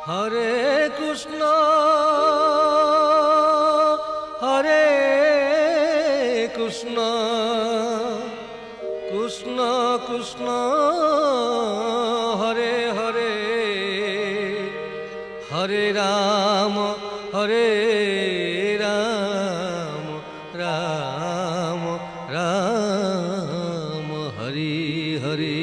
হরে কৃষ্ণ হরে কৃষ্ণ কৃষ্ণ কৃষ্ণ হরে হরে হরে রাম হরে রাম রাম রাম হরি হরি।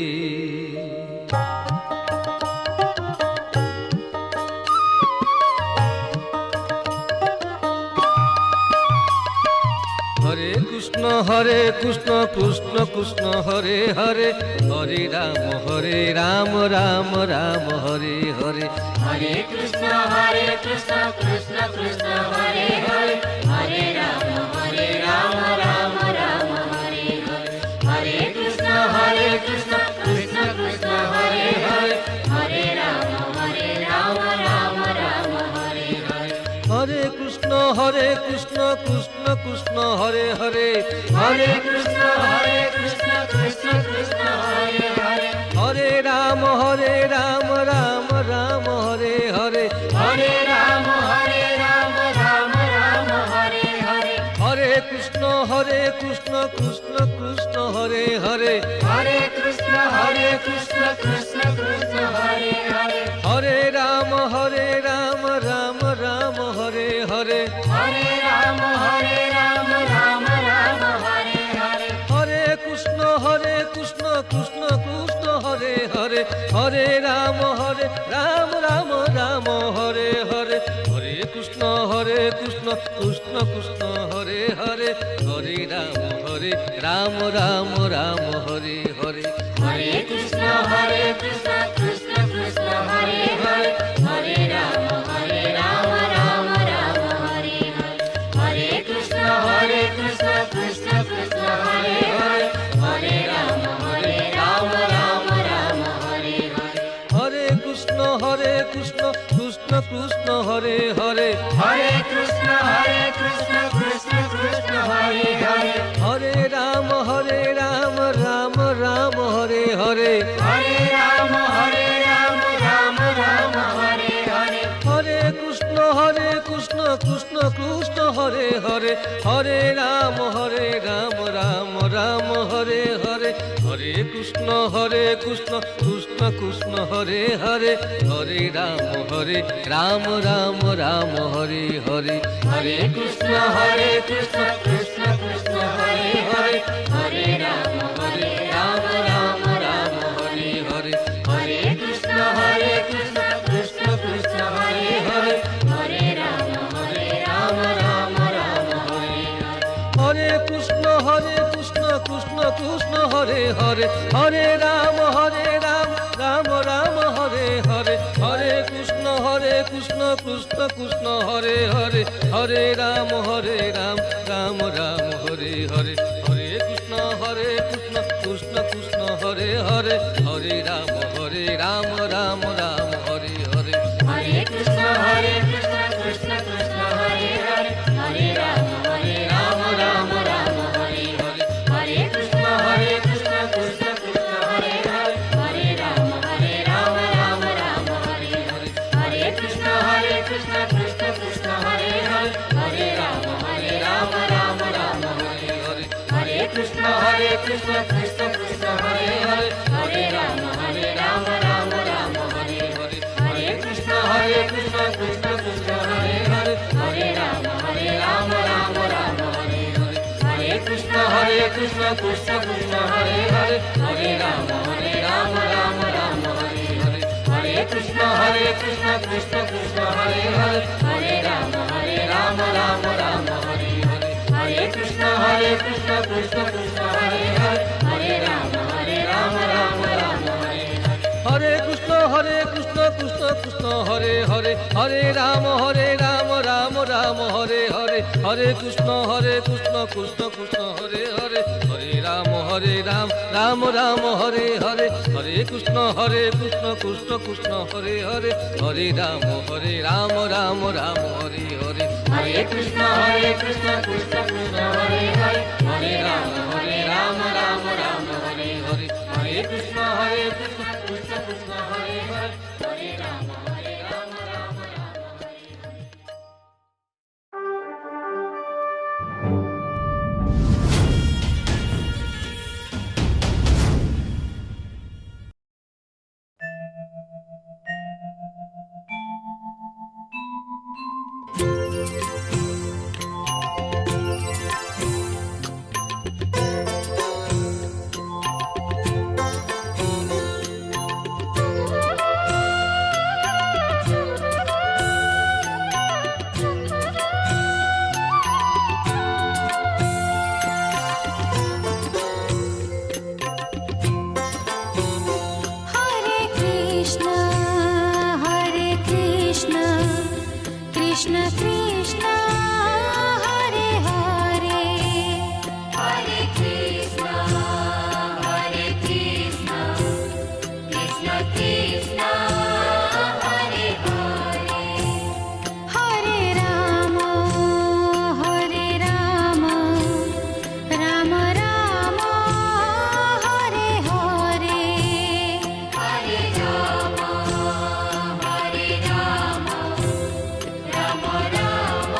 হরে কৃষ্ণ কৃষ্ণ কৃষ্ণ হরে হরে হরে রাম রাম রাম হরে হরে। হরে কৃষ্ণ কৃষ্ণ কৃষ্ণ হরে হরে হরে রাম রাম রাম হরে হরে। হরে কৃষ্ণ কৃষ্ণ কৃষ্ণ কৃষ্ণ হরে হরে হরে রাম রাম রাম হরে হরে। হরে কৃষ্ণ কৃষ্ণ কৃষ্ণ হরে হরে হরে কৃষ্ণ কৃষ্ণ কৃষ্ণ হরে হরে হরে রাম রাম রাম হরে হরে। হরে রাম রাম রাম হরে হরে। হরে কৃষ্ণ কৃষ্ণ কৃষ্ণ হরে হরে হরে কৃষ্ণ কৃষ্ণ কৃষ্ণ হরে হরে হরে রাম রাম রাম হরে হরে। হরে রাম রাম রাম হরে হরে হরে কৃষ্ণ কৃষ্ণ কৃষ্ণ হরে হরে হরে রাম রাম রাম হরে হরে। হরে কৃষ্ণ কৃষ্ণ কৃষ্ণ হরে হরে হরে রাম রাম রাম হরে হরে। হরে কৃষ্ণ কৃষ্ণ কৃষ্ণ কৃষ্ণ হরে হরে হরে রাম রাম রাম হরে হরে। হরে কৃষ্ণ কৃষ্ণ কৃষ্ণ কৃষ্ণ হরে হরে হরে রাম রাম রাম হরে হরে। হরে কৃষ্ণ কৃষ্ণ কৃষ্ণ হরে হরে হরে কৃষ্ণ কৃষ্ণ কৃষ্ণ হরে হরে হরে রাম রাম রাম হরে হরে। হরে রাম রাম রাম হরে হরে হরে কৃষ্ণ কৃষ্ণ কৃষ্ণ হরে হরে হরে রাম রাম রাম হরে হরে। হরে কৃষ্ণ কৃষ্ণ কৃষ্ণ হরে হরে হরে রাম রাম রাম হরে হরে। হরে কৃষ্ণ কৃষ্ণ কৃষ্ণ কৃষ্ণ হরে হরে হরে রাম রাম রাম হরে হরে হরে কৃষ্ণ কৃষ্ণ কৃষ্ণ কৃষ্ণ হরে হরে হরে রাম রাম রাম হরে হরে। হরে কৃষ্ণ কৃষ্ণ কৃষ্ণ হরে হরে হরে রাম রাম রাম হরে হরে। হরে কৃষ্ণ কৃষ্ণ কৃষ্ণ হরে হরে হরে রাম রাম রাম হরে হরে। হরে কৃষ্ণ কৃষ্ণ কৃষ্ণ হরে হরে হরে রাম রাম রাম হরে হরে। হরে কৃষ্ণ কৃষ্ণ কৃষ্ণ কৃষ্ণ হরে হরে হরে রাম রাম রাম হরে হরে। হরে কৃষ্ণ কৃষ্ণ কৃষ্ণ কৃষ্ণ হরে হরে হরে রাম রাম রাম হরে হরে। হরে কৃষ্ণ কৃষ্ণ কৃষ্ণ কৃষ্ণ হরে হরে হরে রাম রাম রাম হরে হরে। হরে কৃষ্ণ কৃষ্ণ কৃষ্ণ কৃষ্ণ হরে হরে হরে রাম রাম রাম হরে হরে। হরে কৃষ্ণ কৃষ্ণ কৃষ্ণ কৃষ্ণ হরে হরে হরে রাম রাম রাম হরে হরে। হরে কৃষ্ণ কৃষ্ণ কৃষ্ণ কৃষ্ণ হরে হরে হরে রাম রাম রাম হরে হরে। হরে কৃষ্ণ কৃষ্ণ কৃষ্ণ কৃষ্ণ হরে হরে হরে রাম রাম রাম হরে হরে। হরে কৃষ্ণ কৃষ্ণ কৃষ্ণ কৃষ্ণ হরে হরে হরে রাম রাম রাম হরে হরে। হরে কৃষ্ণ কৃষ্ণ কৃষ্ণ হরে হরে হরে রাম রাম রাম হরে হরে। হরে কৃষ্ণ কৃষ্ণ কৃষ্ণ হরে হরে হরে রাম রাম রাম হরে হরে। হরে কৃষ্ণ কৃষ্ণ কৃষ্ণ হরে হরে হরে রাম রাম রাম হরে হরে। হরে কৃষ্ণ কৃষ্ণ কৃষ্ণ হরে হরে হরে রাম রাম রাম হরে হরে। হরে কৃষ্ণ কৃষ্ণ কৃষ্ণ কৃষ্ণ হরে হরে হরে রাম রাম कृष्ण कृष्ण हरे हरे हरे कृष्ण कृष्ण कृष्ण हरे हरे हरे राम राम राम हरे हरे हरे राम राम राम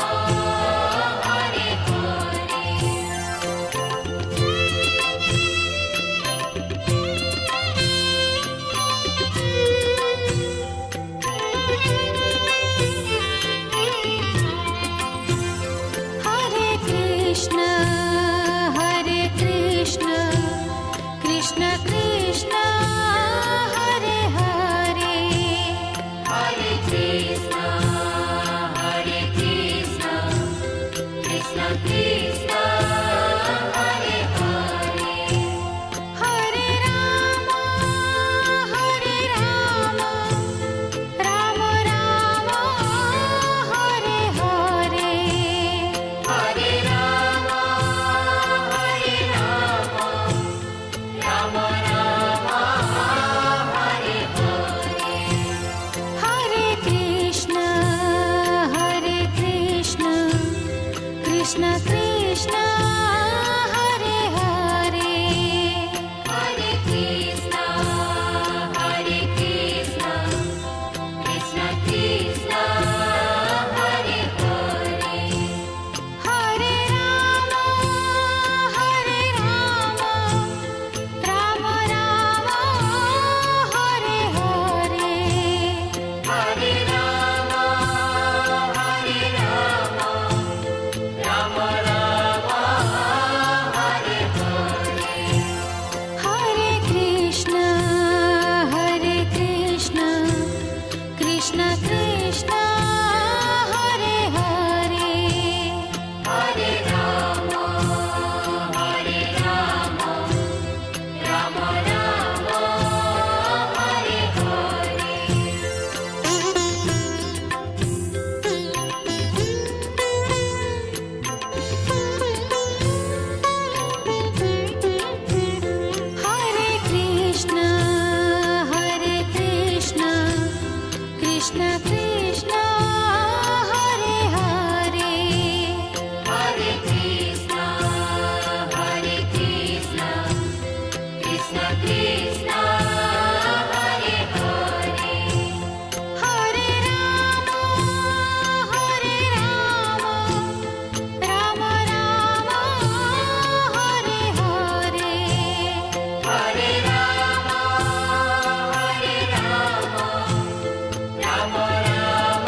हरे हरे कृष्ण कृष्ण कृष्ण हरे हरे हरे कृष्ण कृष्ण कृष्ण हरे हरे हरे राम राम राम हरे हरे हरे राम राम राम हरे हरे हरे कृष्ण कृष्ण कृष्ण हरे हरे हरे कृष्ण कृष्ण कृष्ण हरे हरे हरे राम राम राम हरे हरे हरे राम राम राम हरे हरे हरे कृष्ण कृष्ण कृष्ण हरे हरे हरे राम राम राम हरे हरे हरे कृष्ण कृष्ण कृष्ण हरे हरे हरे कृष्ण कृष्ण कृष्ण हरे हरे हरे राम राम राम हरे हरे हरे राम राम राम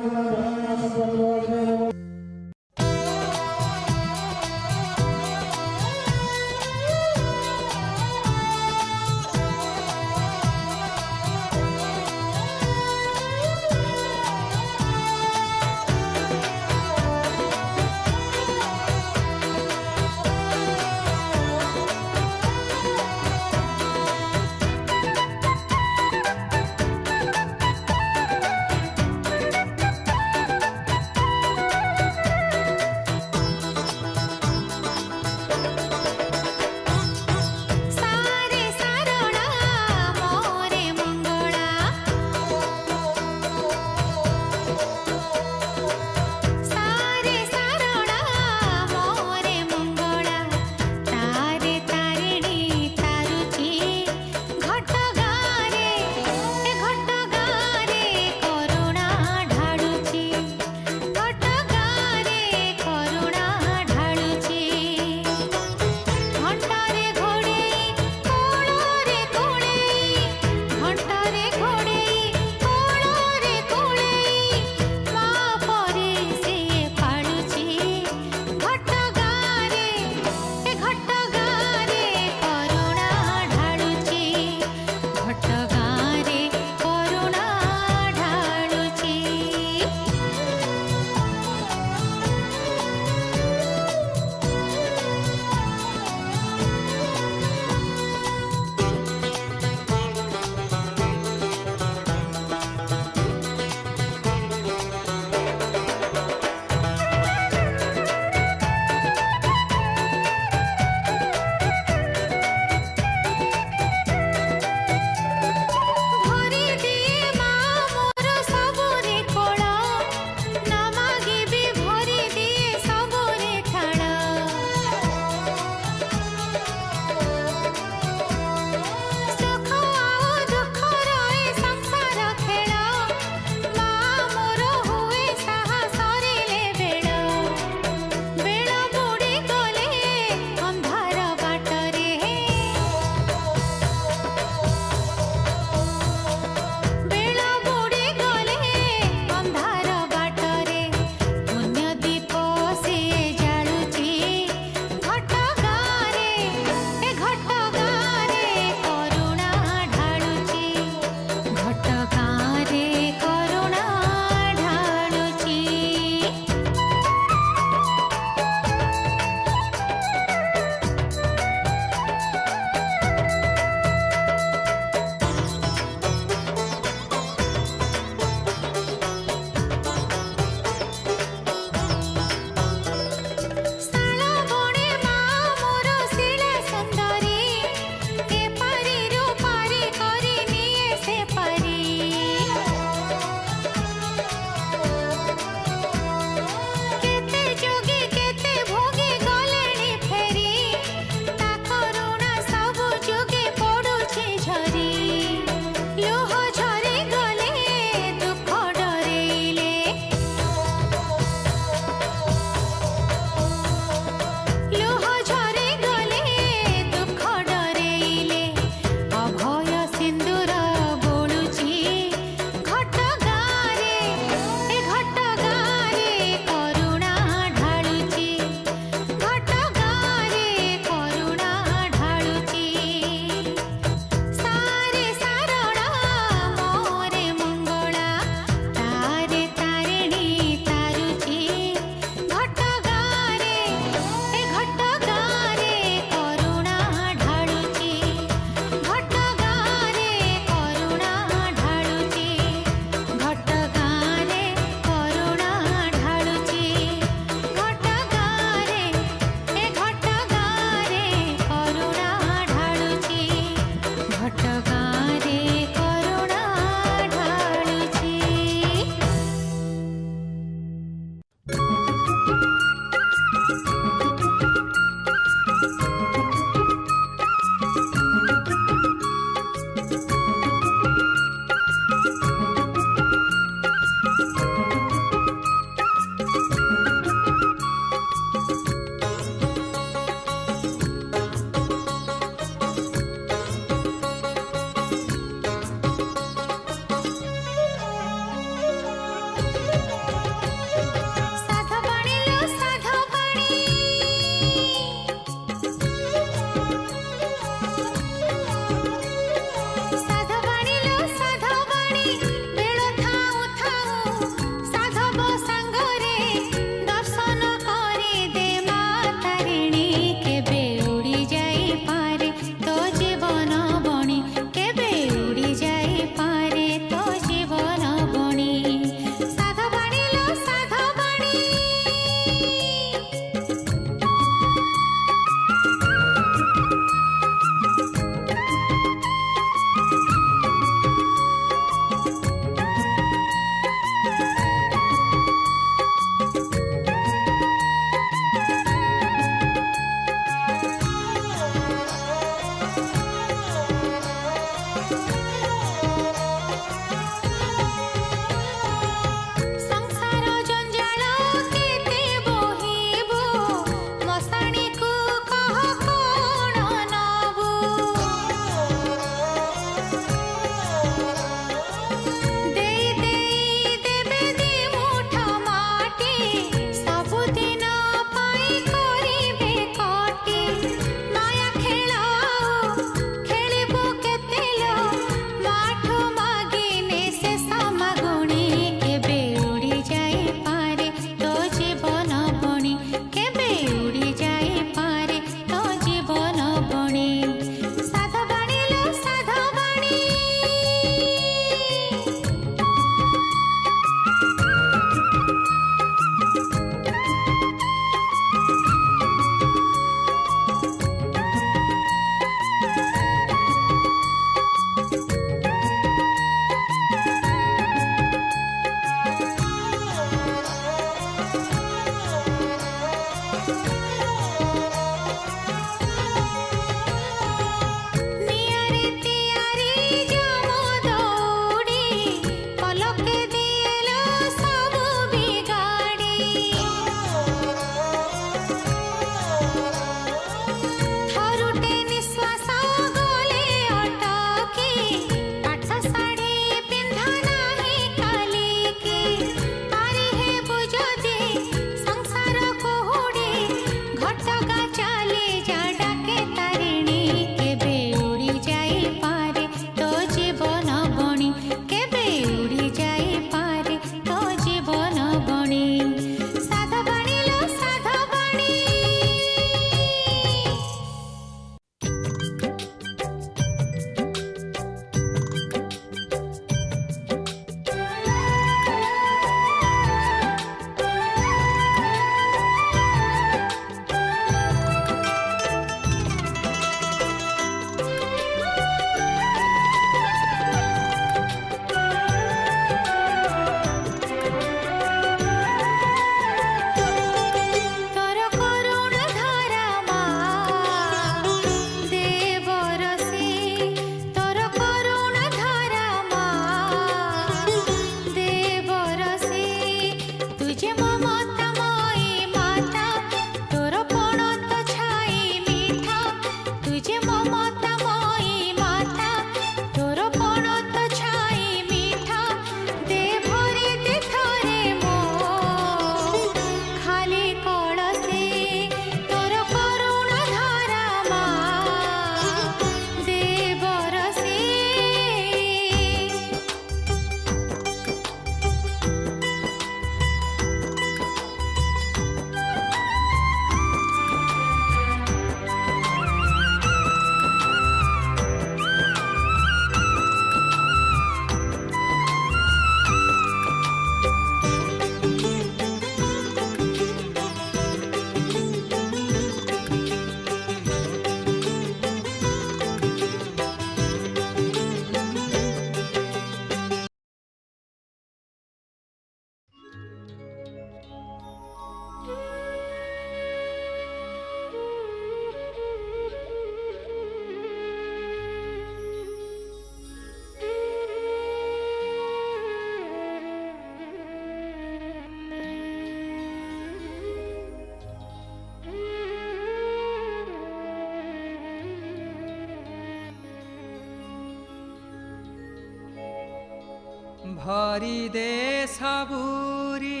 भरी दे सबुरी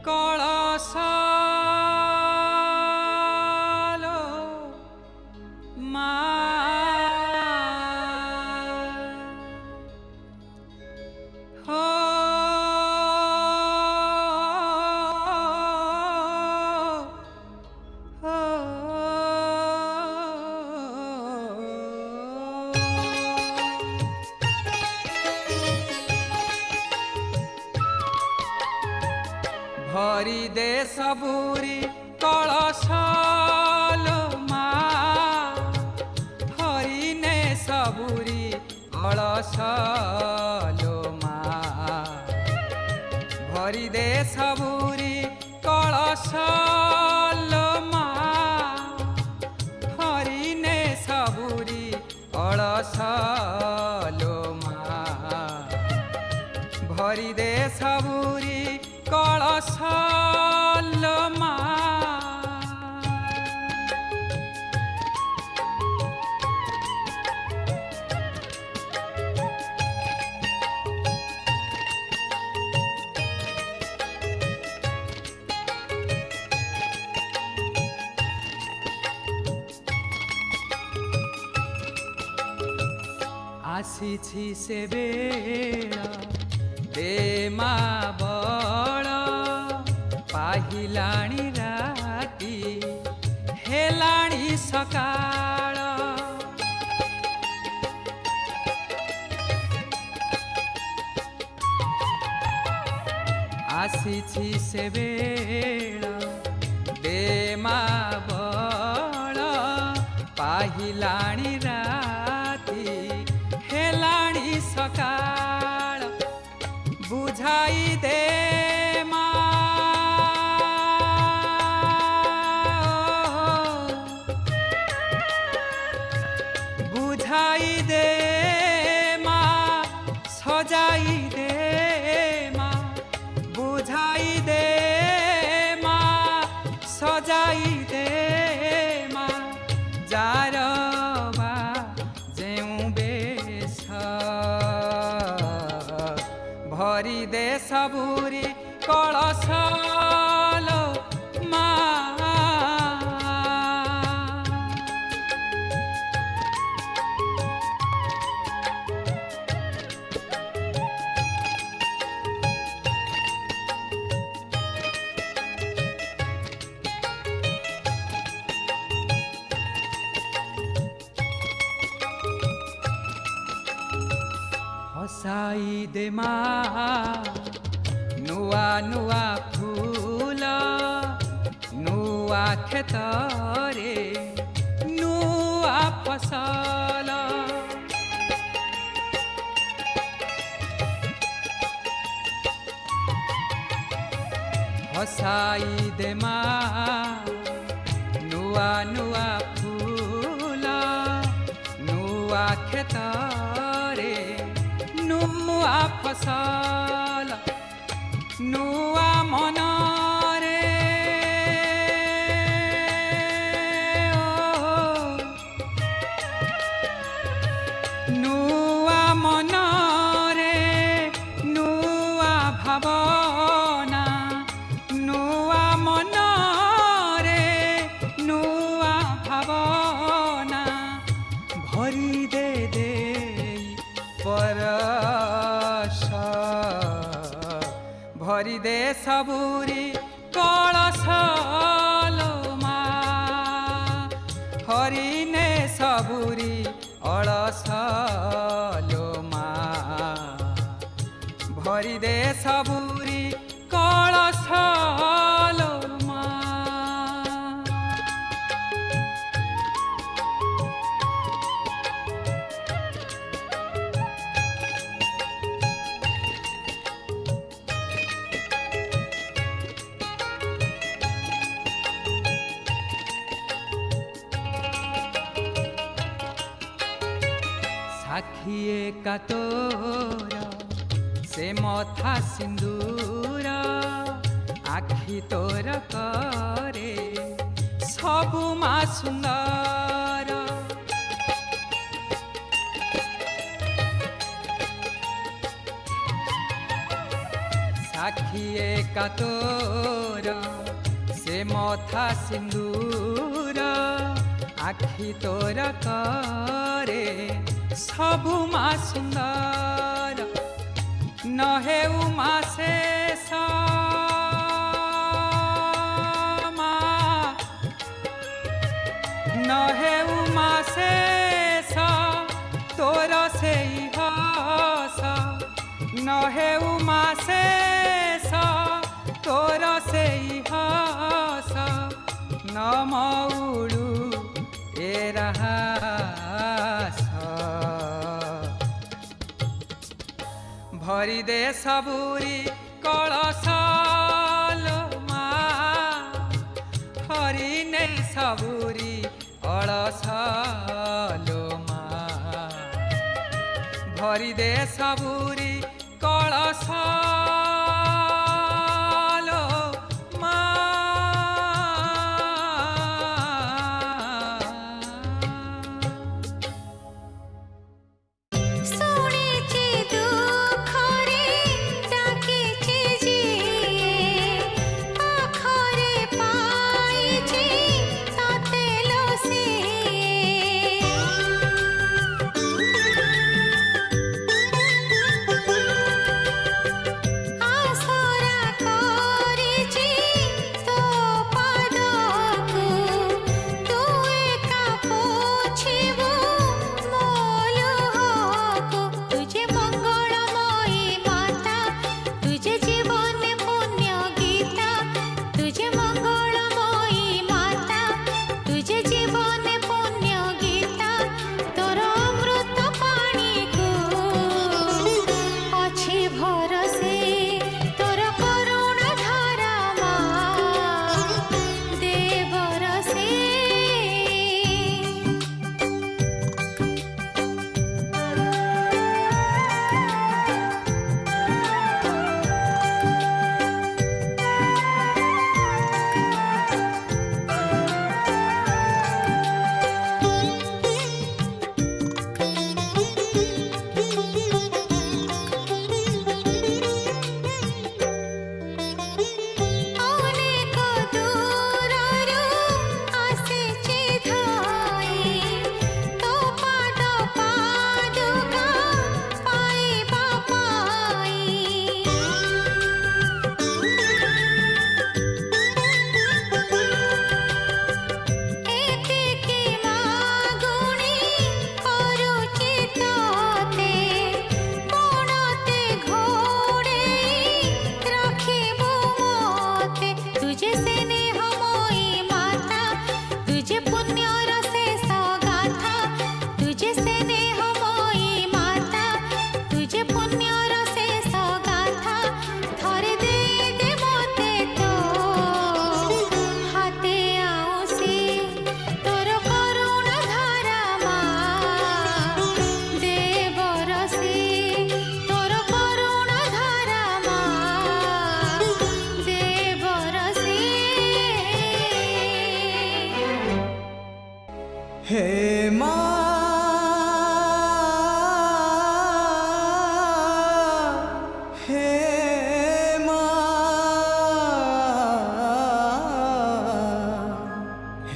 कलश मा हो भरी दे सबुरी कलश मा हरि ने सबुरी कलश मा भरी दे सबुरी कलश मा हरि ने सबुरी कलश मा भरी दे सबुरी कलश मा आसीछि से बेला दे मा बड़ पाहिलाणी राती हेलाणी सकाळ आसीछि से बेला दे मा बड़ पाहिलाणी राती हेलाणी सकाळ बुझाई दे मा बुझाई दे मा सजाई दे मा बुझाई दे मा सजाई दे मा जार बा जेउ बेश भरी दे सबुरी कलश मा हसाई दे मा नुआ नुआ फूल नुआ खेतरे नुआ फसल हसाई दे मा नुआ नुआ फूल नुआ खेतरे नुआ फसल नुआ मनरे नुआ मनरे नुआ भावना नुआ मनरे नुआ भावना भरी दे दे परश भरी दे सबुरी कलश मा हरि ने सबुरी अलस मा भरी दे सबुरी कलश मा साखिए का तोरा से मथा सिंदूर आखि तोर करे सबु मा सुंदर आखि एका तोर से मथा सिंदूर आखि तोर करे सबु मा सुंदर न हेउ मा शेष मा न हेउ मा शेष तोर सेई हस न हेउ मा शेष तोर सेई हस न मौड़ू ए रहस भरी दे सबुरी कलशाल मा हरि नहीं सबुरी अलसाल मा भरी दे सबुरी कलशाल मा ଶୁଣିଛି ଦୁଃଖରେ ଡାକିଛି ଯିଏ ପାଖରେ ପାଇଛି ତତେ ଲୋ ଆଶରା କରିଛି ତୋ ପାଦକୁ ତୁ ଏକା ପୋଛିବୁ ମୋ ଲୁହକୁ तुझे मंगलमयी माता तुझे जीवन पुण्य गीता तुझे मंगलमयी माता तुझे जीवन पुण्य गीता तोर अमृत पानी को अच्छी भरसे तोर करुणा धारा मा दे बरसे ଅନେକ ଦୂରରୁ ଆସିଛି ଧାଇ ତୋ ପାଦ ପାଦୁକା ପାଇବା ପାଇଁ ଏତିକି ମାଗୁଣି କରୁଛି ତତେ ପଣତେ ଘୋଡ଼େଇ ରଖିବୁ ମତେ तुझे स्नेहमयी माता तुझे पुण्यर शेष गाथा तुझे स्नेहमयी माता तुझे पुण्यर शेष गाथा थरे दे दे मते तो हाथे आउसी तोर करुणा धारा मा दे बरसी तोर करुणा धारा मा दे बरसी हे माँ हे माँ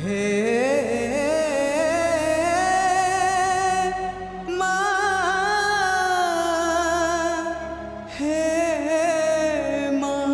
हे माँ हे माँ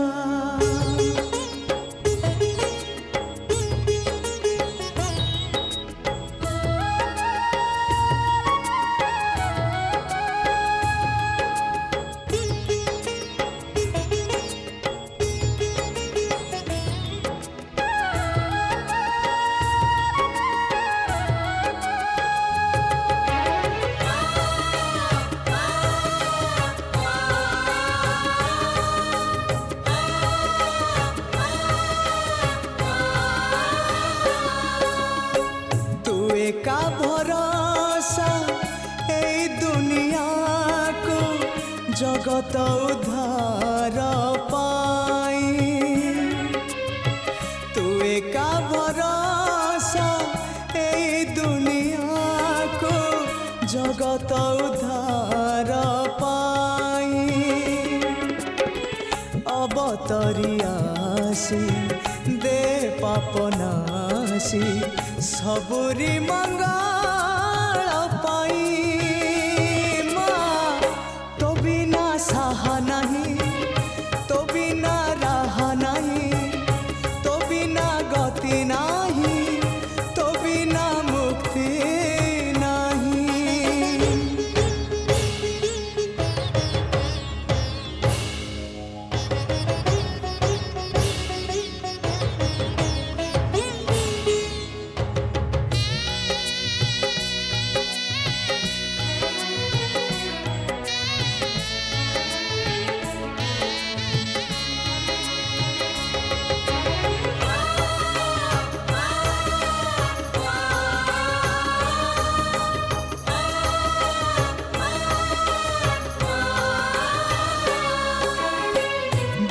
तू एका भरोसा ए दुनिया को जगत उद्धार पाई तू एका भरोसा ए दुनिया को जगत उद्धार पाई अब ଅବତରି ଆସି ଦେ ପାପନାଶୀ ସବୁରି ମଙ୍ଗଳ ପାଇଁ ମା ତୋ ବିନା ସାହା ନାହିଁ ତୋ ବିନା ରାହା ନାହିଁ ତୋ ବିନା ଗତି ନାହିଁ ତୋ ବିନା ମୁକ୍ତି ନାହିଁ।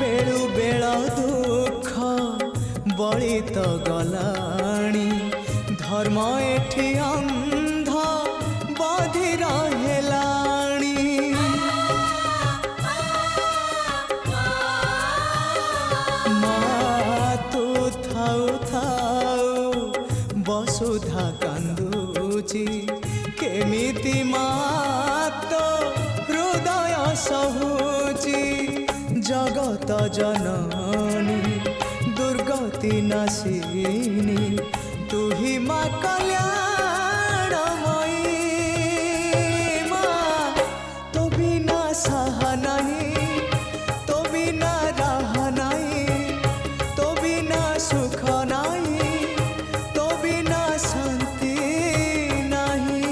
ବେଳୁ ବେଳ ଦୁଃଖ ବଳି ତ ଗଲାଣି ଧର୍ମ ଏଠି ଅନ୍ଧ ବଧିର ହେଲାଣି ମା ତୁ ଥାଉ ଥାଉ ବସୁଧା କାନ୍ଦୁଛି କେମିତି ମା ତୋ ହୃଦୟ ସହୁଛି ଜଗତ ଜନନୀ ଦୁର୍ଗତି ନାଶିନୀ ତୁ ହି ମା କଲ୍ୟାଣମୟୀ ମା ତୋ ବିନା ସାହା ନାହିଁ ତୋ ବିନା ରାହା ନାହିଁ ତୋ ବିନା ସୁଖ ନାହିଁ ତୋ ବିନା ଶାନ୍ତି ନାହିଁ।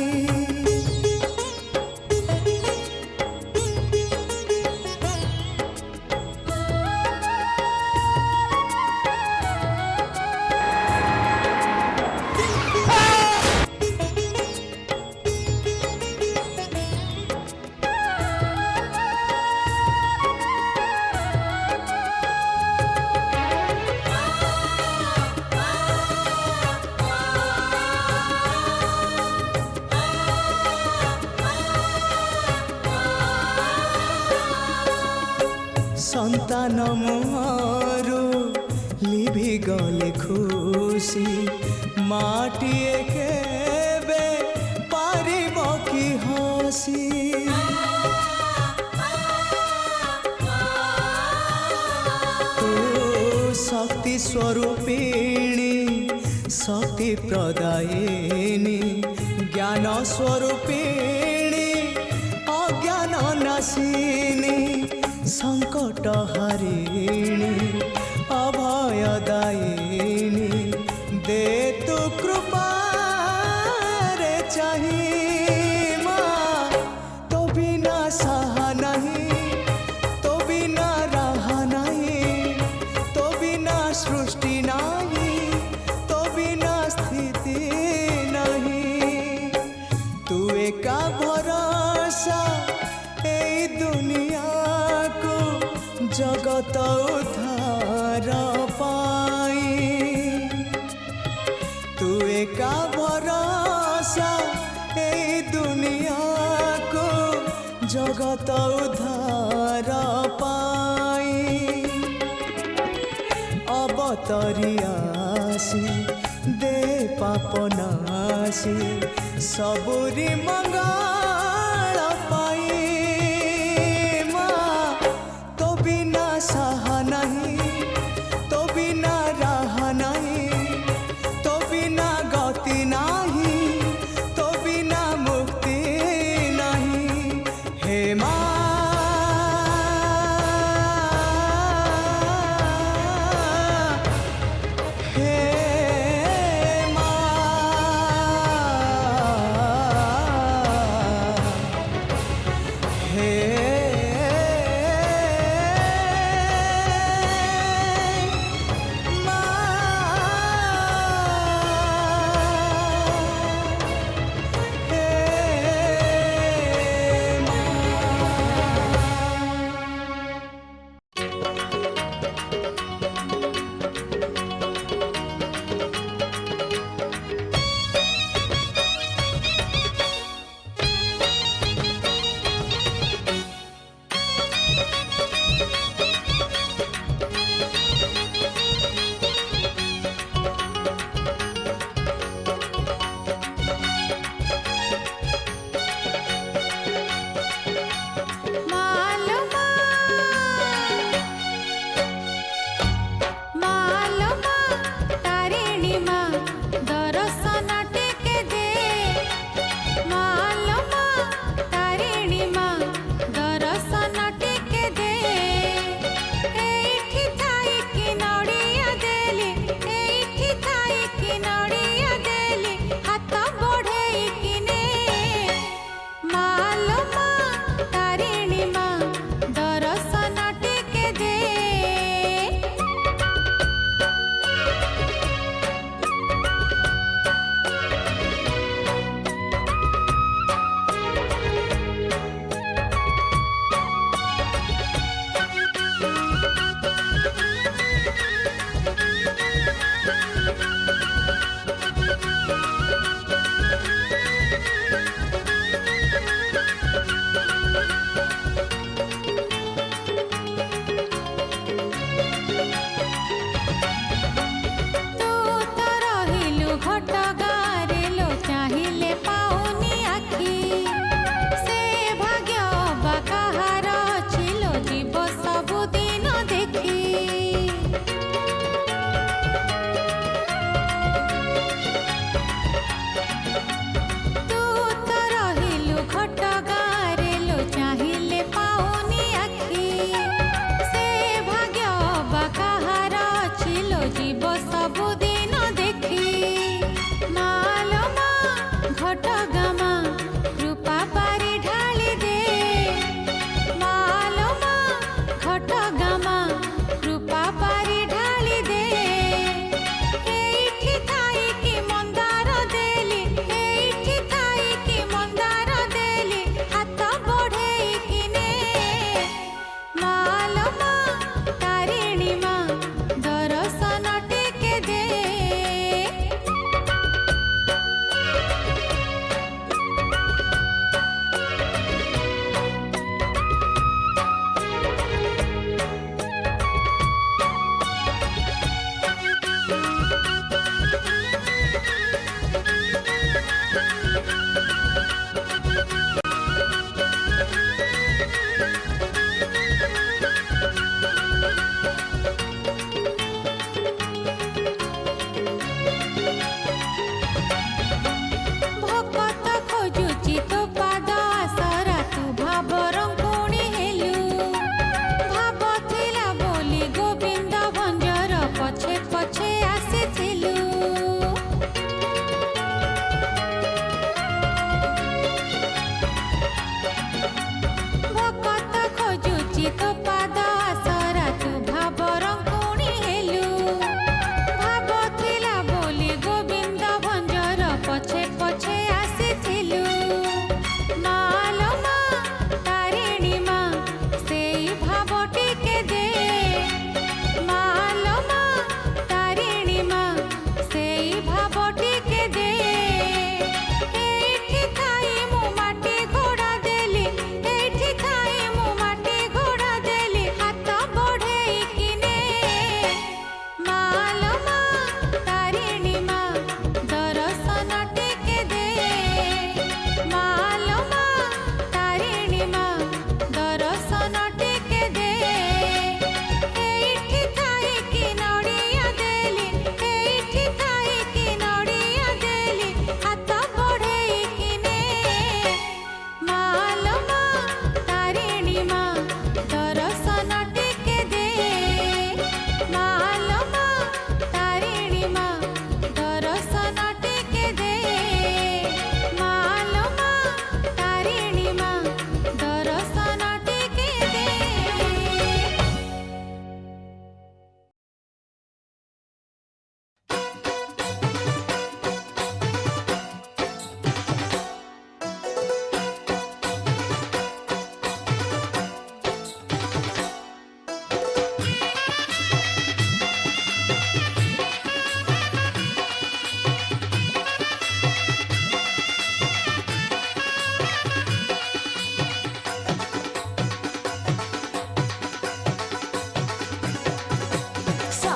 সন্তান মোরু লিভি গলে খুশি মাটিয়ে কেবে পারিব কি হসি তু শক্তি স্বরূপিণী শক্তি প্রদায়িনী জ্ঞান স্বরূপিণী অজ্ঞান নাশিনী संकट हरिणी अभयदायिनी दे तु कृपा रे चाही मा तो बिना साहा नहीं तो बिना राहा नहीं तो बिना सृष्टि नहीं तो बिना स्थिति नहीं तू एका भरोसा ए दुनिया जगत उद्धार पाई तू एका भरोसा ए दुनिया को जगत उद्धार पाई अवतरी आसी दे पापनाशी सबुरी मंगल पाई साहा नहीं तो बिना राहा नहीं तो बिना गति नहीं तो बिना मुक्ति नहीं हे माँ हे माँ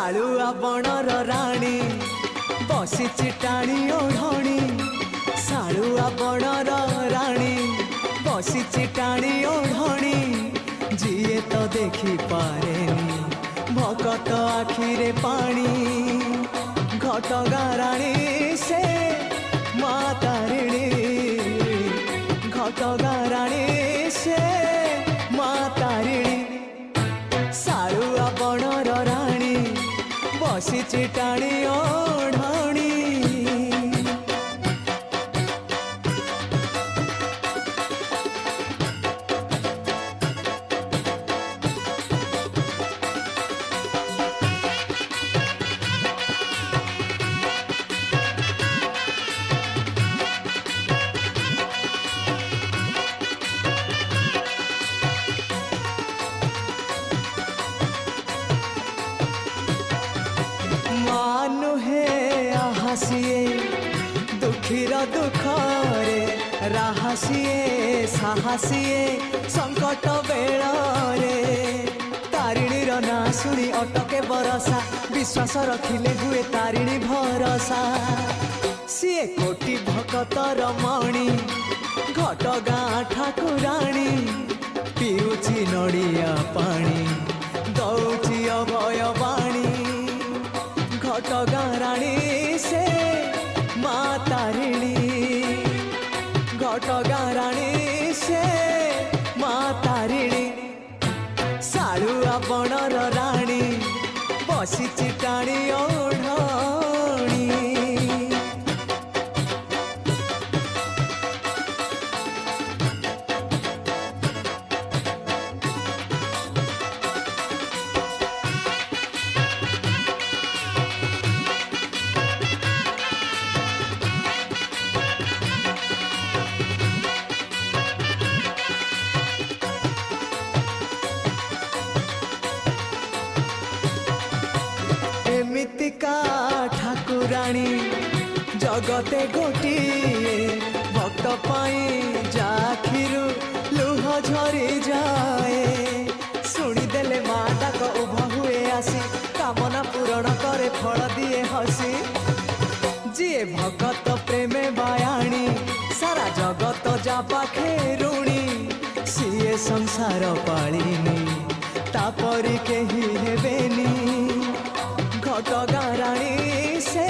शालुआ बणर राणी बसिछि टाणी ओढ़णी शालुआ बणर राणी बसिछि टाणी ओढ़णी जिए तो देखी पारेनी भकत आखिरे पानी घटगाँ राणी से माँ तारिणी घटगाँ राणी से माँ तारिणी शालुआ बणर राणी बसिछि टाणी ओढ़णी मानु हे आहसिए दुखीर दुखरे राहसिए साहसिए संकट बेଳରେ तारिणीर ना शुणी अटके बरसा विश्वास रखिले हुए तारिणी भरसा सीए कोटि भकतर मणि घटगाँ ठाकुराणी पिउछि नड़िया पानी दौछि अभय बाणी घटगाँ राणी से माँ तारिणी घटगाँ राणी से माँ तारिणी शालुआ बणर राणी बसिछि टाणी ओढ़णी एमितिका ठाकुराणी जगते गोटिए भक्त पाई जाखिरु लुह झरी जाए शुणीदेले माँ डाक उभ हुए आसी कामना पूरण करे फल दिए हसी जिए भगत प्रेमे बायाणी सारा जगत जा पाखे ऋणी सीए संसार पालिनी तापरी केही हेबेनी घटगाँ राणी से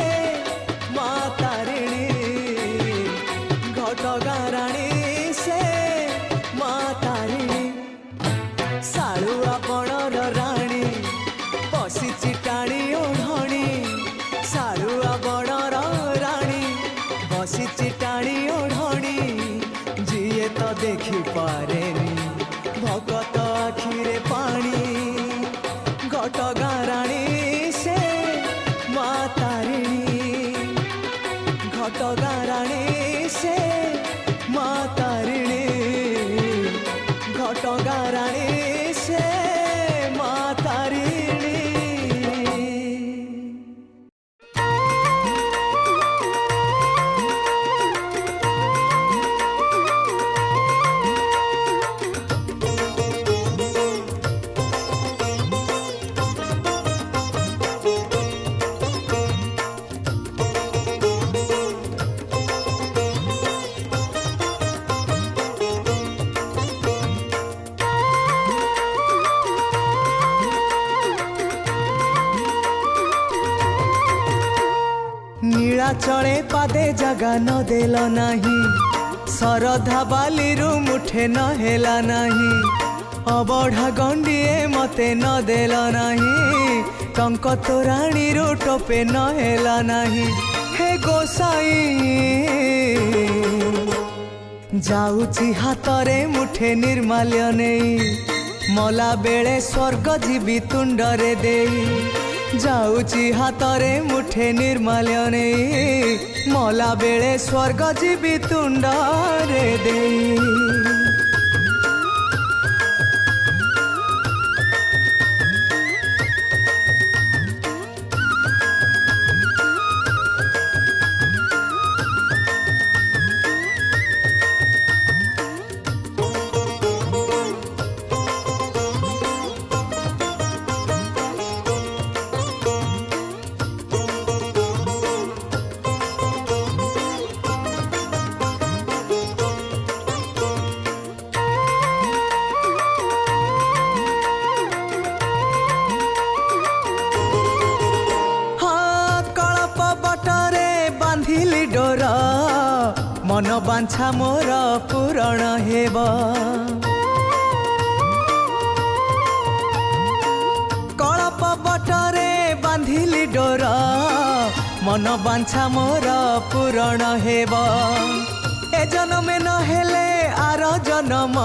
माँ तारिणी घटगाँ राणी से माँ तारिणी शालुआ बणर राणी बसिछि टाणी ओढ़णी शालुआ बणर राणी बसिछि टाणी ओढ़णी जिए तो देखी पारेनी भकत आखिरे पानी घटगाँ राणी से माँ तारिणी घटगाँ राणी से माँ तारिणी घटगाँ राणी से माँ तारिणी नीलाचले पादे जगा न देल नाही सरधा बालीरु मुठे न हेला नाही अबढ़ा गंडिए मते न देल नाही टंक तोराणी रु टोपे न हेला नाही हे गोसाई जाऊची हातरे मुठे निर्माल्य नेई मला बेले स्वर्ग जीवी तुंडरे देई जाऊची हातरे मुठे निर्माल्य नेई मला बेले स्वर्ग जीवी तुंडरे देई बांछा मोर पूरण हेब कलप बटरे बांधिली डोर मन बांछा मोर पूरण हेब ए जन्मे न हेले आर जन्म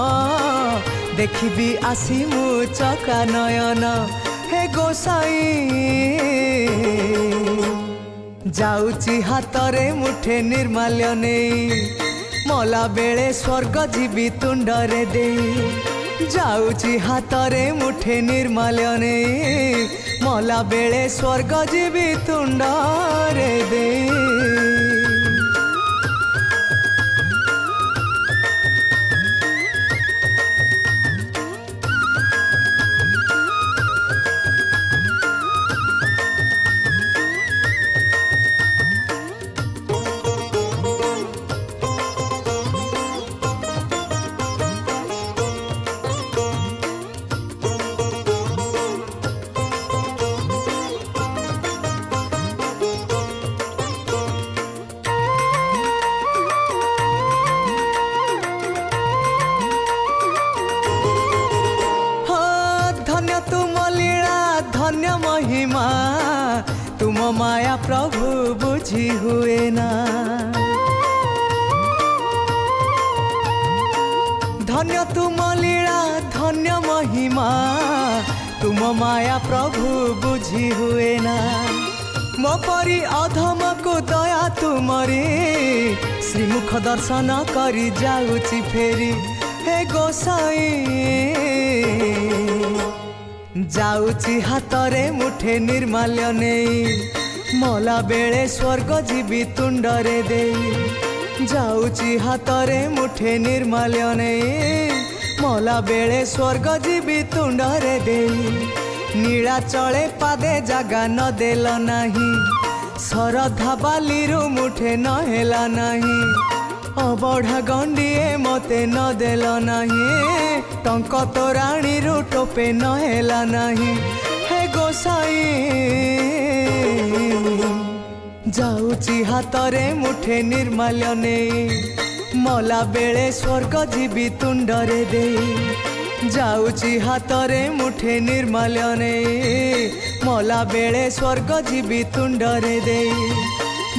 देखिबी आसी मु चका नयन हे गोसाई जाऊची हातरे मुठे निर्माल्य नहीं मला बेले स्वर्ग जीवी तुंडरे दे जाऊची हातरे मुठे निर्माल्य नहीं मला बेले स्वर्ग जीवी तुंडरे दे तुम माया प्रभु बुझी हुए ना धन्य तुम लीला धन्य महिमा तुम माया प्रभु बुझी हुए ना मो परी अधम को दया तुमरी श्रीमुख दर्शन करी जाऊची फेरी हे गोसाई जाऊची हातरे मुठे निर्माल्य नहीं मला बेले स्वर्ग जीवी तुंडरे दे जाऊची हातरे मुठे निर्माल्य नहीं मला बेले स्वर्ग जीवी तुंडरे दे नीला चले पादे जगा न देल नाही सरधा बालीरु मुठे न हेला नाही अबढ़ा गंडिए मते न देल नहीं टंक तोराणी रु टोपे न हेला नहीं हे गोसाई जाऊची हातरे मुठे निर्माल्य नहीं मला बेले स्वर्ग जीवी तुंडरे दे जाऊची हातरे मुठे निर्माल्य नहीं मला बेले स्वर्ग जीवी तुंडरे दे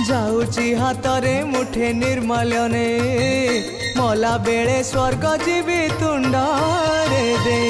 जाऊची हातरे मुठे निर्माल्य नहीं मला बेले स्वर्ग जीवी तुंडरे दे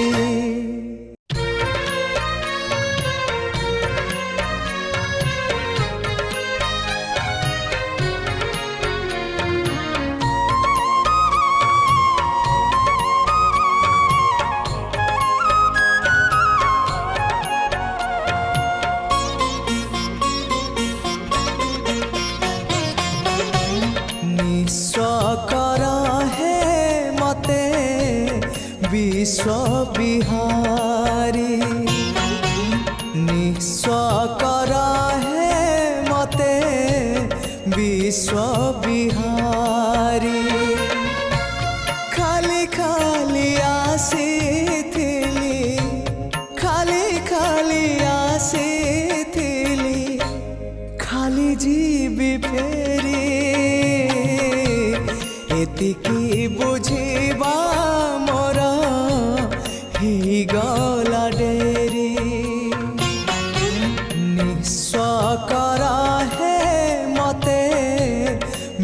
विश्व बिहारी निस्वकर है मते विश्व बिहारी खाली खाली आसी थिली खाली खाली आसी थिली खाली जीवी फेरी एतिकी बुझीबा मोर गला डेरी निस्वकर है मते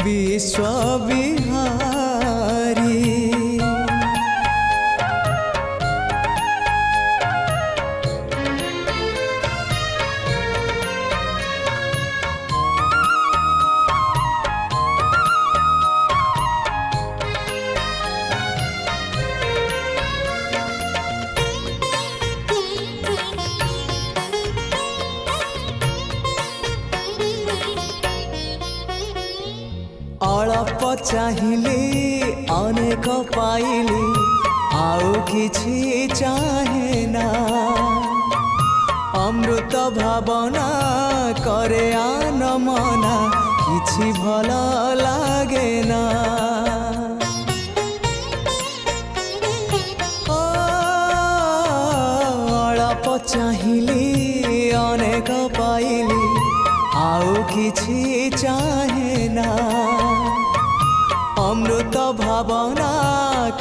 विश्व बिहारी अल्प चाहिली अनेक पाइली आउ किछि चाहे ना अमृत भावना करे आन मना किछि भल लागे ना अल्प चाहिली अनेक पाइली आउ किछि चाहे ना অমৃত ভাবনা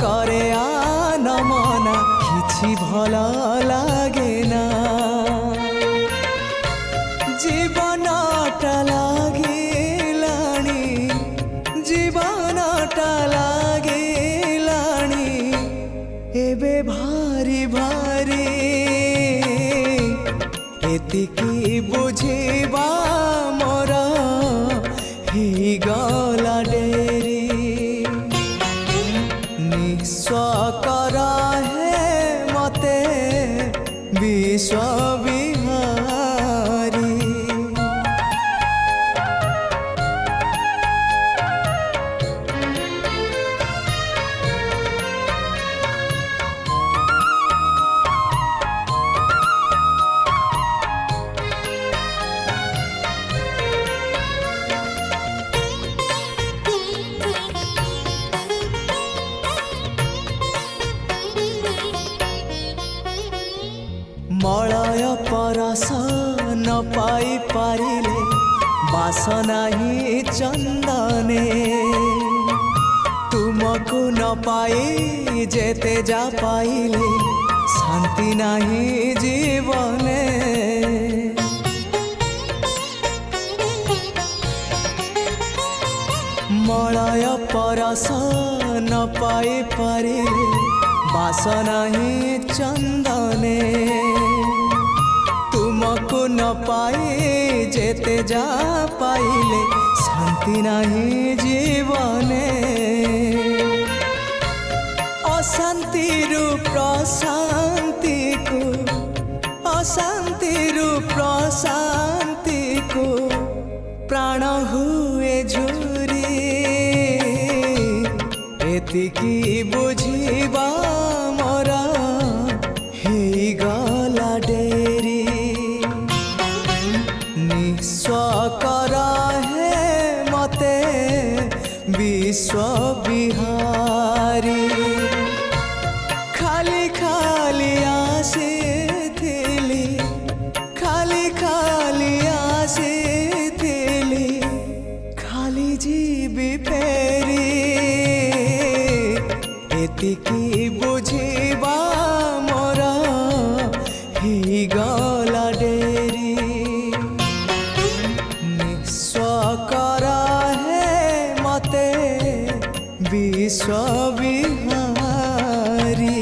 করে আনমনা কিছু ভাল লাগে না জীবনটা লাগিলানি জীবনটা লাগিলানি এবে ভারি ভারি এতিকি বুঝিবা মোর ହେଇଗଲା ଡେରି ନିଶ୍ଚୟ କର ହେ ମତେ ବିଶ୍ୱ ବିହାରୀ ମଳୟ ପରଶ ନ ପାଇ ପାରିଲେ ବାସନା ହିଁ ଚନ୍ଦନେ ତୁମକୁ ନ ପାଇ ଯେତେ ଯା ପାଇଲେ ଶାନ୍ତି ନାହିଁ ଜୀବନେ ମଳୟ ପରଶ ନ ପାଇ ପାରିଲେ ବାସନା ହିଁ ଚନ୍ଦନେ ତୁମକୁ ନ ପାଇ ଯେତେ ଯା ପାଇଲେ ଶାନ୍ତି ନାହିଁ ଜୀବନେ ଅଶାନ୍ତିରୁ ପ୍ରଶାନ୍ତିକୁ ଅଶାନ୍ତିରୁ ପ୍ରଶାନ୍ତିକୁ ପ୍ରାଣ ହୁଏ ଝୁରି ଏତିକି ବୁଝିବା ମୋର ହେଇଗଲା ଡେରି ନିଶ୍ଚୟ କର ହେ ମତେ ବିଶ୍ୱ ବିହାରୀ ଖାଲି ଖାଲି ଆସିଥିଲି ଖାଲି ଖାଲି ଆସିଥିଲି ଖାଲି ଯିବି ଫେରି ଏତିକି ବୁଝିବା ମୋର ହେଇଗଲା ଡେରି ନିଶ୍ଚୟ କର ହେ ମତେ ବିଶ୍ୱ ବିହାରୀ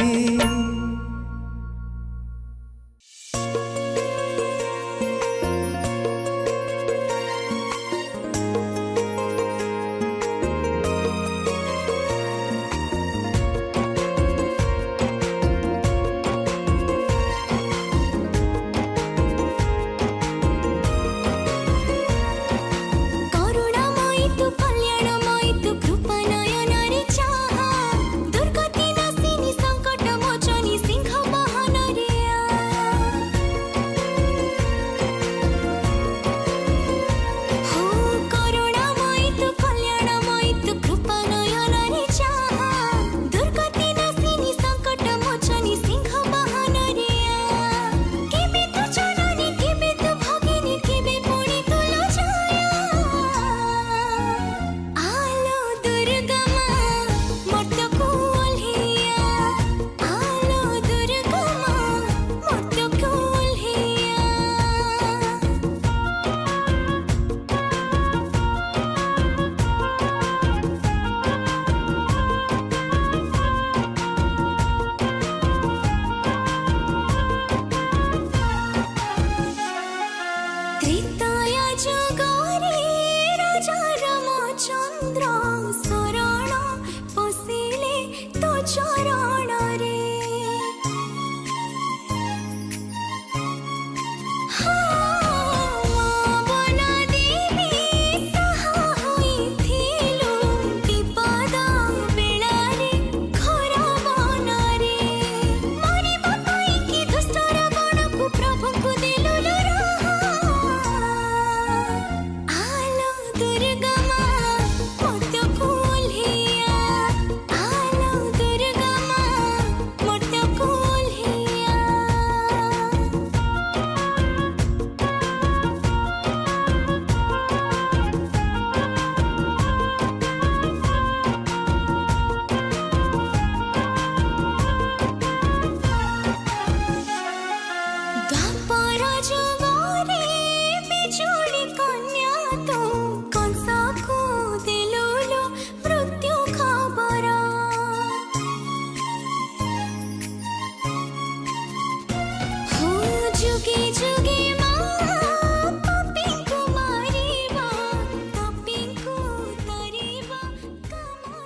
जुगे जुगे माँ पापी को मारेवा पापी को तारेवा कामा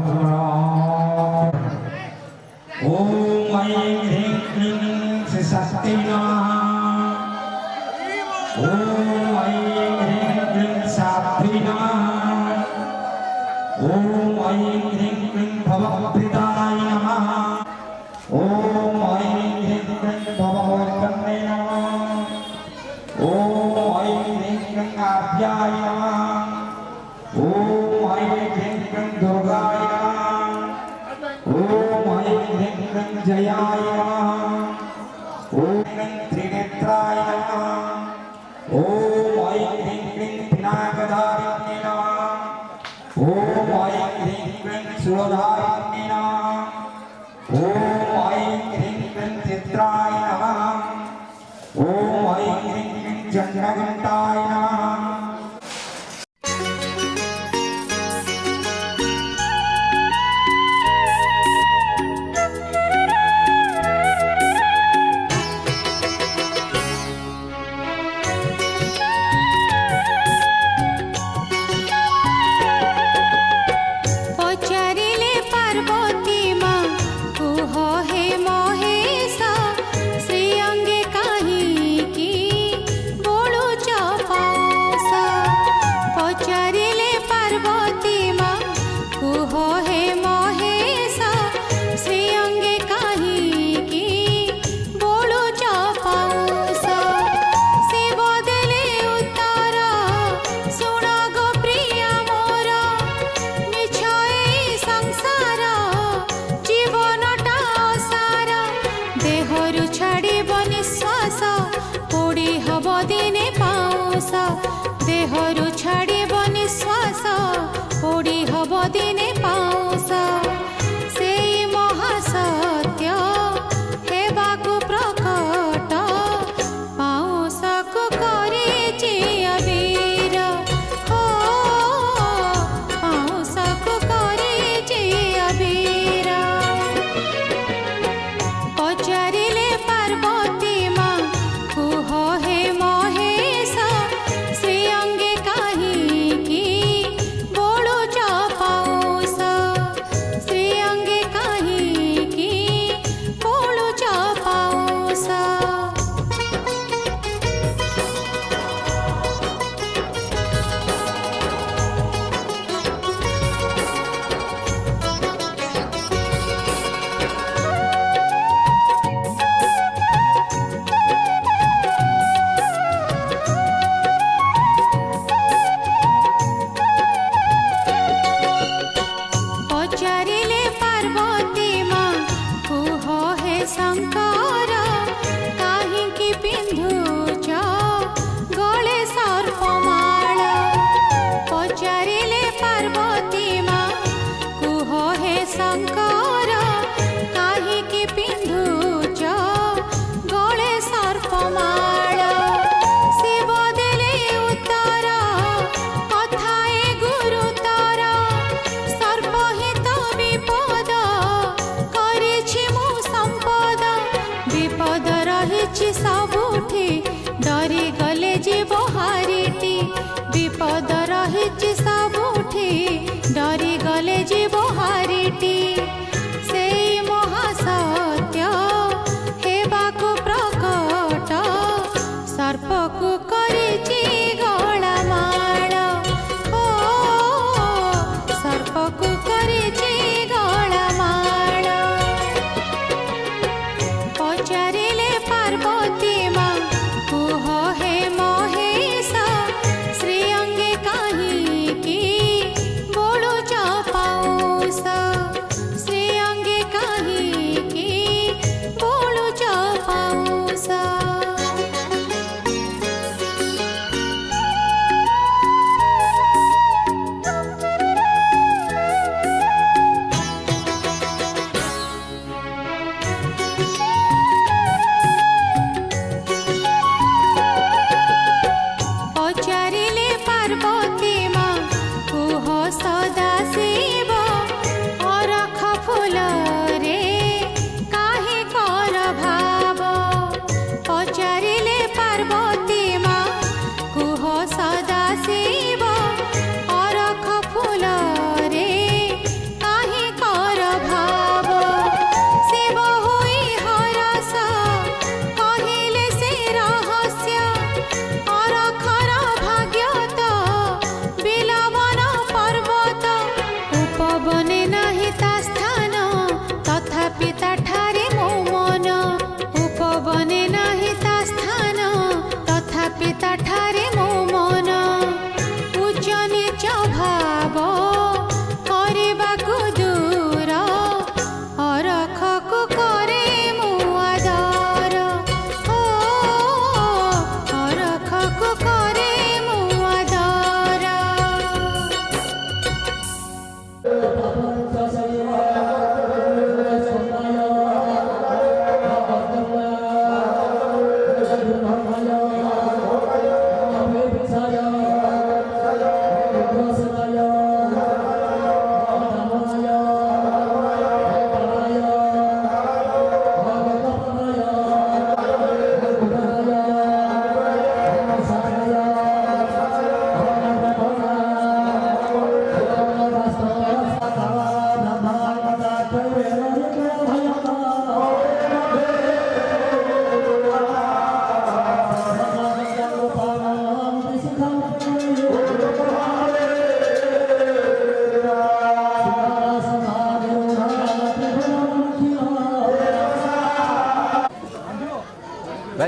तोरा ओम ऐं ह्रीं क्लीं शक्ति नमः। ओम ऐं ह्रीं क्लीं साध्वी नमः। ओम ऐं ह्रीं क्लीं भवप्रदाय नमः। ओम ऐं ह्रीं क्लीं भवमोचने नमः। ओम ऐं ह्रीं क्लीं आद्याय नमः। ओम ऐं ह्रीं क्लीं दुर्गाय नमः। ओम ऐं ह्रीं क्लीं जयाय नमः। ओम ऐं त्रिनेत्राय नमः। ओम ऐं ह्रीं क्लीं पिनाकधारिण्ये नमः। ओम ऐं ह्रीं क्लीं शूलधारिण्ये नमः। ओम ऐं ह्रीं क्लीं चित्राय नमः। ओम ऐं ह्रीं क्लीं चन्द्रघण्टाय नमः। पचारिले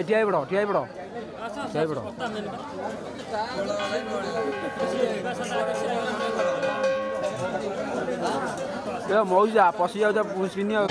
ठिया पड़ मौजा पशि जाऊ चिन्ह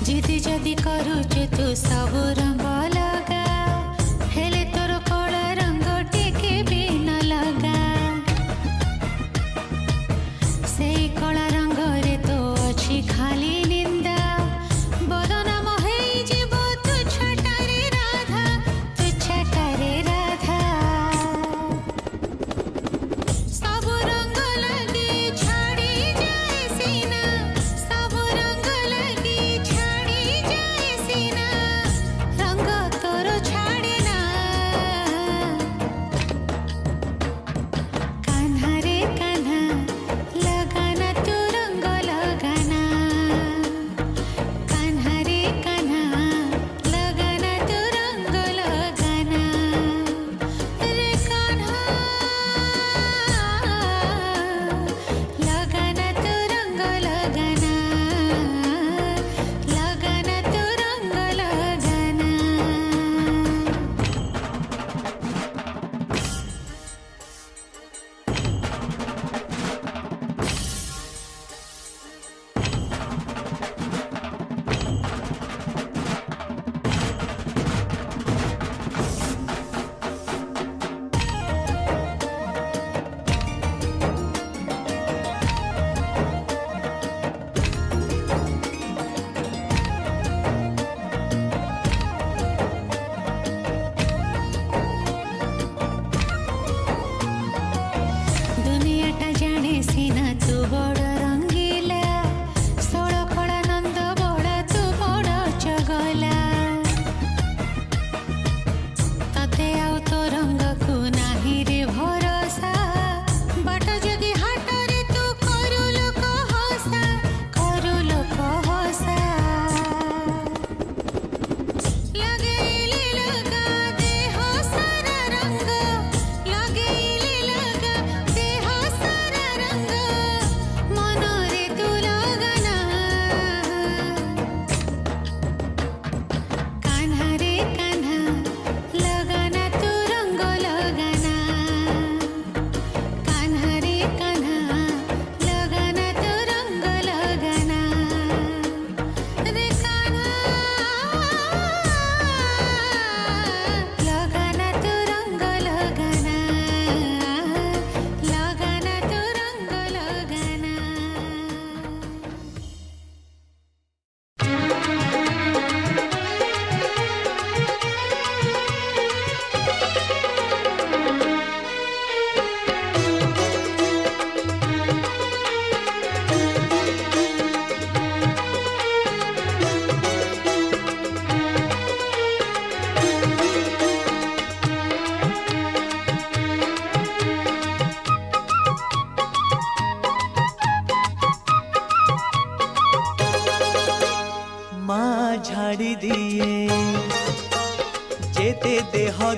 जिद जदि करुचे तू सब रंग लगा हेले तोर कला रंग टिके भी न लगा से कला रंग रे तो अच्छी खाली निंदा बदनाम है जीव तू छटारे राधा सब रंग लगी छाड़ी जाए सीना सब रंग लगी छाड़ी जाए सीना रंग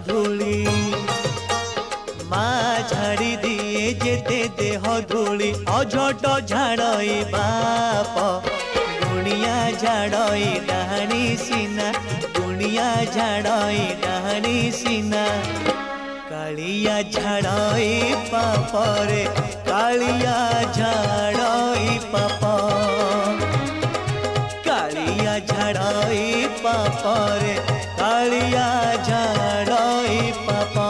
धूली माँ झाड़ी दिए जेते देह धूली अझट झाड़ई बाप गुणिया झाड़ई डाहाणी सीना गुणिया झाड़ई डाहाणी सीना कालिया झाड़ई पापरे कालिया झाड़ई पाप कालिया झाड़ई पापरे कालिया झाड़ई पाप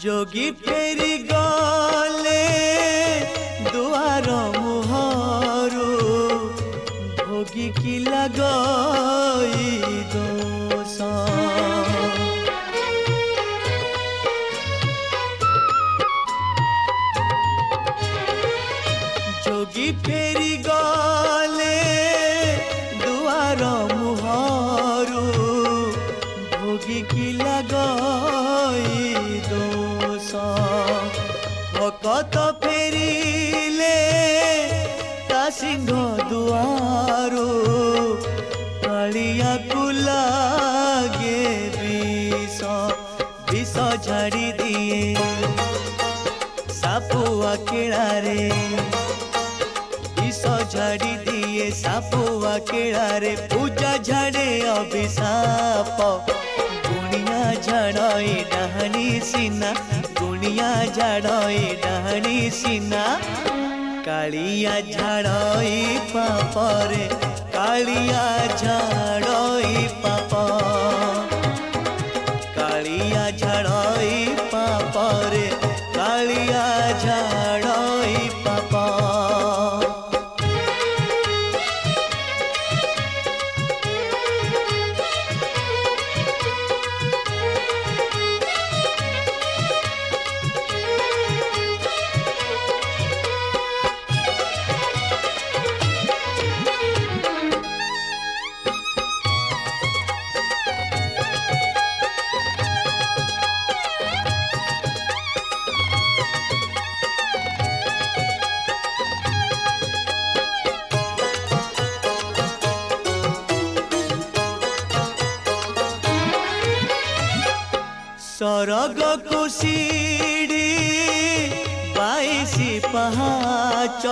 जोगी फेरी गले दुआर मुहरु भोगी की लगई दोष जोगी फेरी गले दुआर मुहरु भोगी की लगई भकत फेरिले ता सिंह दुआरो कालिया को लागे विष झाड़ी दिए सापुआ केड़ारे विष झाड़ी दिए सापुआ केड़ारे पूजा झाड़े अभिशाप गुणिया झाड़ई डाहाणी सीना गुणिया झाड़ई डाहाणी सीना कालिया झाड़ई पापरे कालिया झाड़ई पाप कालिया झाड़ई पापरे कालिया झाड़ई पाप सरग कुशीड़ी 22 पहाच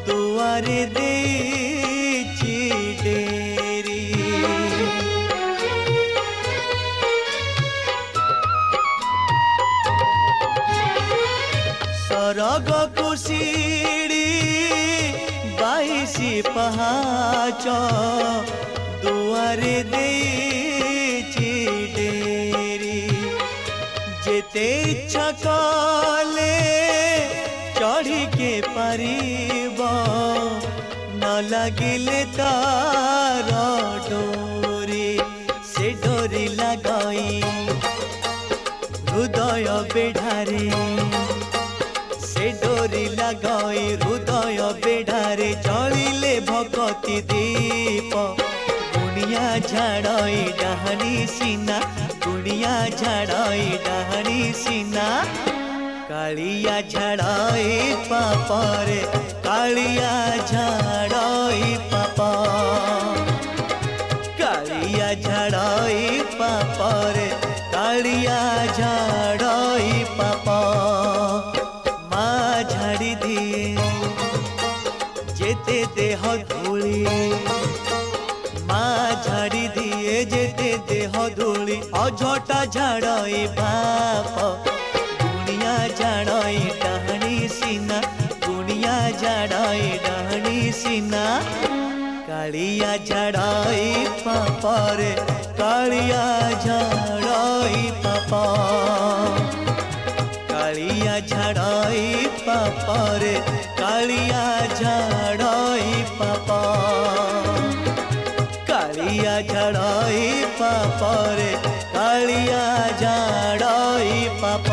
दुआरे देछि डेरी सरग कुशीड़ी 22 पहाच दुआरे देछि डेरी जेते इच्छा कले चढ़ी के पारिब न लगिले तार डोरी से डोरी लगई हृदय बेढ़ारे से डोरी लगई हृदय बेढ़ारे जलिले भगति दीप गुणिया झाड़ई डाहाणी सीना गुणिया झाड़ई डाहाणी सीना कालिया झाड़ई पापरे कालिया झाड़ई पाप कालिया झाड़ई पापरे कालिया झाड़ई पाप माँ झाड़ी दिए जेते देह धूली माँ झाड़ी दिए जेते देह धूली अझटा झाड़ई बाप गुणिया झाड़ई डाहाणी सीना गुणिया झाड़ई डाहाणी सीना कालिया झाड़ई पापरे कालिया झाड़ई पाप कालिया झाड़ई पापरे कालिया कालिया झाड़ई पाप कालिया झाड़ई पाप रे कालिया झाड़ई पाप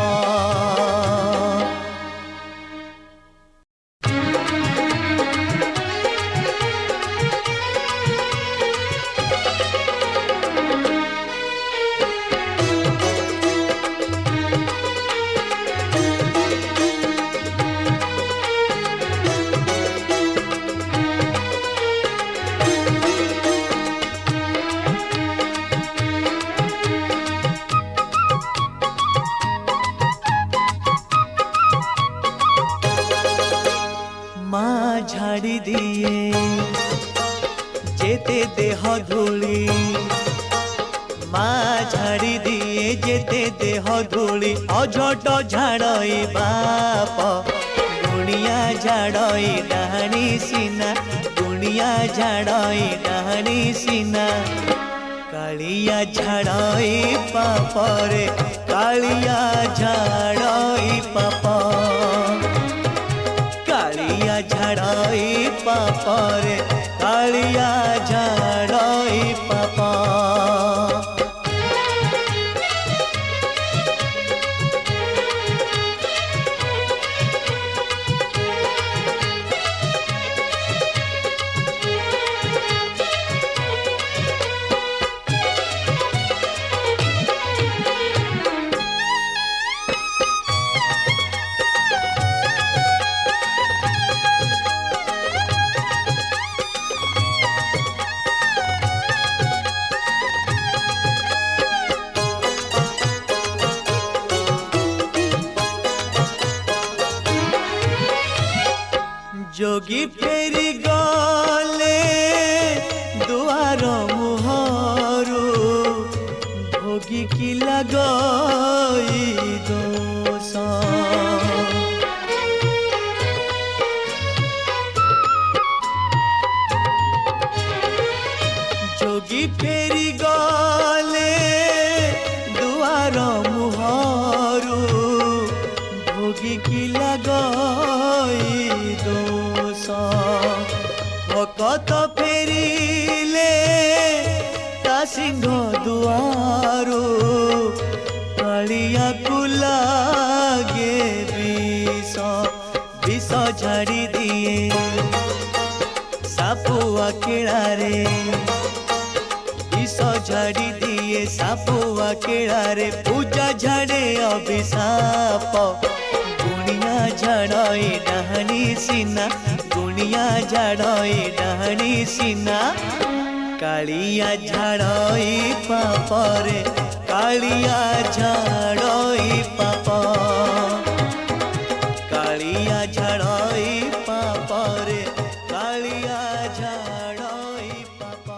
झाड़ी दिए जेते देह धूली माँ झाड़ी दिए जेते देह धूली अझट झाड़ई बाप गुणिया झाड़ई डाहाणी सीना गुणिया झाड़ई डाहाणी सीना कालिया झाड़ई पाप रे कालिया झाड़ई पाप कालिया झाड़ई पाप रे कालिया झाड़ई पाप जोगी फेरी गले दुआर मुहरु भोगी की लगई दोष जोगी फेरी गले दुआर मुहरु भोगी की लगई दोष भकत फेरिले ता सिंह दुआरो कालिया को लागे विष विष झाड़ी दिए सापुआ केड़ारे विष झाड़ी दिए सापुआ केड़ारे पूजा झाड़े अभिशाप गुणिया झाड़ई डाहाणी सीना गुणिया झाड़ई डाहाणी सीना कालिया झाड़ई पाप रे कालिया झाड़ई पाप कालिया झाड़ई पाप रे कालिया झाड़ई पाप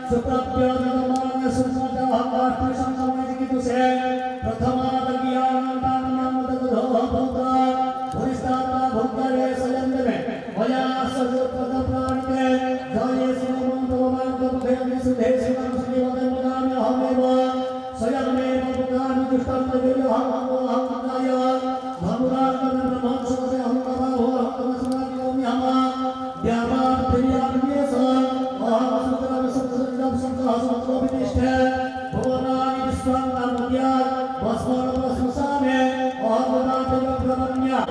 सुप्राप्य नमः सुसंजा हंगाष्टि संगमे जिकितुसे प्रथमादज्ञानान्तानां तदधोपुत्र पुरिस्तात्मा भूतले सयन्दमे मया सर्वप्रदप्राणिते जये श्रीमन्तं भगवान् सुधे शिवं श्रीवदननामि अहमेव स्वयमेव पुत्राणि दुष्टं तदेवहं अहंकाय धनुरात्मनं ब्रह्मोत्सवसे अहंकारो अहंतमस्माकरोमि अहं द्यावान् प्रियान्येस अहं सुत्रं सुत्रं संतः सुत्रोभिनिष्ठे भुवनानि विश्वं नामद्या भस्मं श्मशाने अहं वदामि ब्रह्मण्य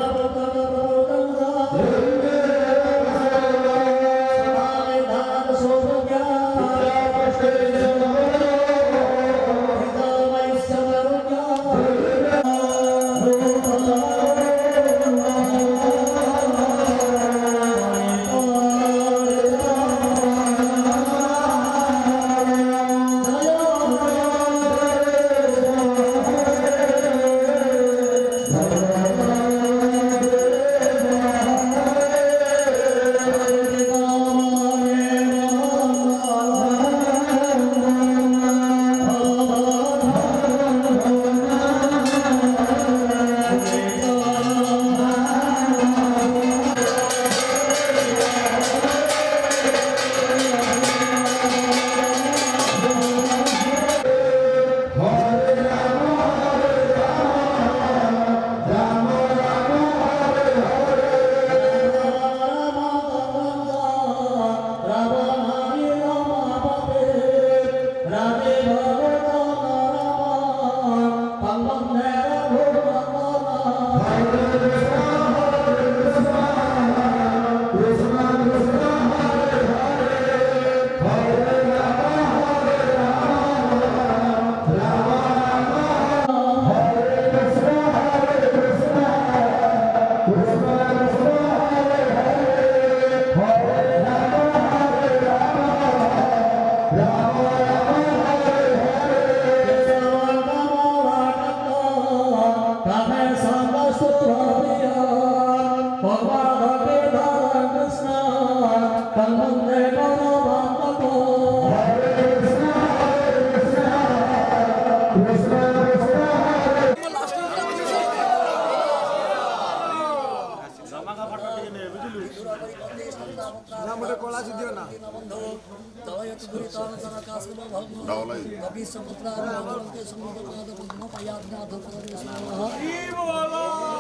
Double